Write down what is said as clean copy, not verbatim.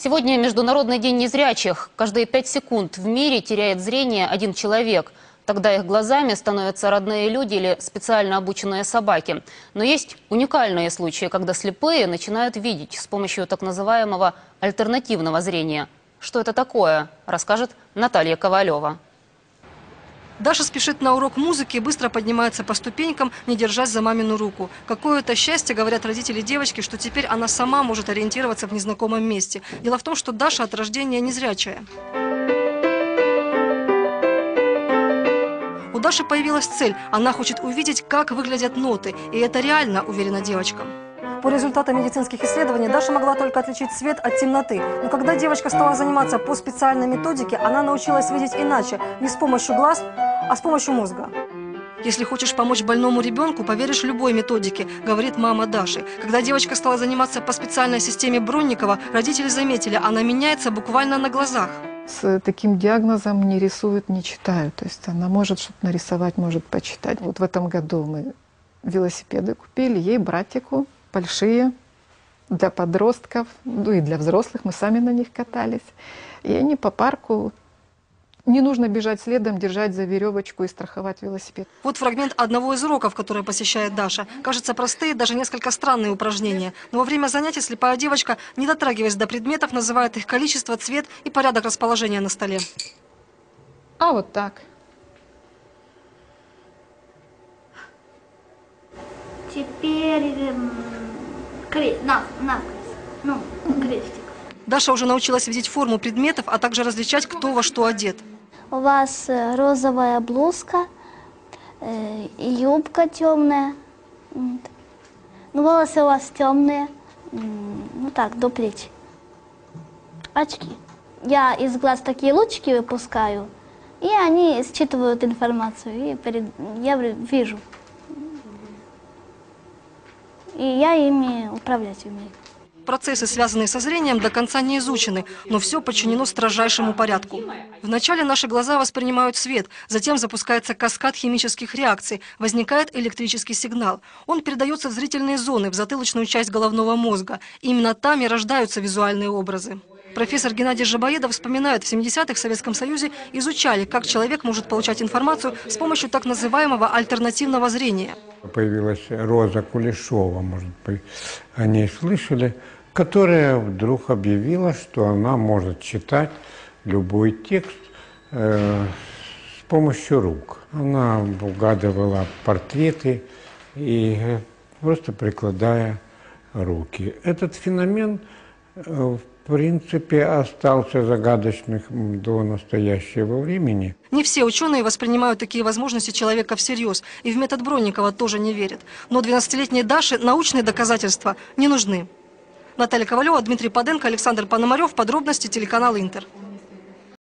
Сегодня Международный день незрячих. Каждые 5 секунд в мире теряет зрение один человек. Тогда их глазами становятся родные люди или специально обученные собаки. Но есть уникальные случаи, когда слепые начинают видеть с помощью так называемого альтернативного зрения. Что это такое, расскажет Наталья Ковалева. Даша спешит на урок музыки и быстро поднимается по ступенькам, не держась за мамину руку. Какое-то счастье, говорят родители девочки, что теперь она сама может ориентироваться в незнакомом месте. Дело в том, что Даша от рождения незрячая. У Даши появилась цель. Она хочет увидеть, как выглядят ноты. И это реально, уверена девочка. По результатам медицинских исследований Даша могла только отличить свет от темноты. Но когда девочка стала заниматься по специальной методике, она научилась видеть иначе. Не с помощью глаз, а с помощью мозга. Если хочешь помочь больному ребенку, поверишь любой методике, говорит мама Даши. Когда девочка стала заниматься по специальной системе Бронникова, родители заметили, она меняется буквально на глазах. С таким диагнозом не рисуют, не читают. То есть она может что-то нарисовать, может почитать. Вот в этом году мы велосипеды купили, ей, братику, большие, для подростков, ну и для взрослых, мы сами на них катались. И они по парку, не нужно бежать следом, держать за веревочку и страховать велосипед. Вот фрагмент одного из уроков, который посещает Даша. Кажется, простые, даже несколько странные упражнения. Но во время занятий слепая девочка, не дотрагиваясь до предметов, называет их количество, цвет и порядок расположения на столе. А вот так. Теперь крестик. Даша уже научилась видеть форму предметов, а также различать, кто во что одет. У вас розовая блузка, юбка темная. Ну, волосы у вас темные. Ну так, до плеч. Очки. Я из глаз такие лучики выпускаю, и они считывают информацию, и я вижу. И я ими управлять умею. Процессы, связанные со зрением, до конца не изучены, но все подчинено строжайшему порядку. Вначале наши глаза воспринимают свет, затем запускается каскад химических реакций, возникает электрический сигнал. Он передается в зрительные зоны, в затылочную часть головного мозга. Именно там и рождаются визуальные образы. Профессор Геннадий Жабоедов вспоминает, в 70-х в Советском Союзе изучали, как человек может получать информацию с помощью так называемого альтернативного зрения. Появилась Роза Кулешова, может быть, о ней слышали, которая вдруг объявила, что она может читать любой текст с помощью рук. Она угадывала портреты и просто прикладая руки. Этот феномен в принципе остался загадочным до настоящего времени. Не все ученые воспринимают такие возможности человека всерьез, и в метод Бронникова тоже не верят. Но 12-летней Даше научные доказательства не нужны. Наталья Ковалева, Дмитрий Паденко, Александр Пономарев. Подробности телеканал Интер.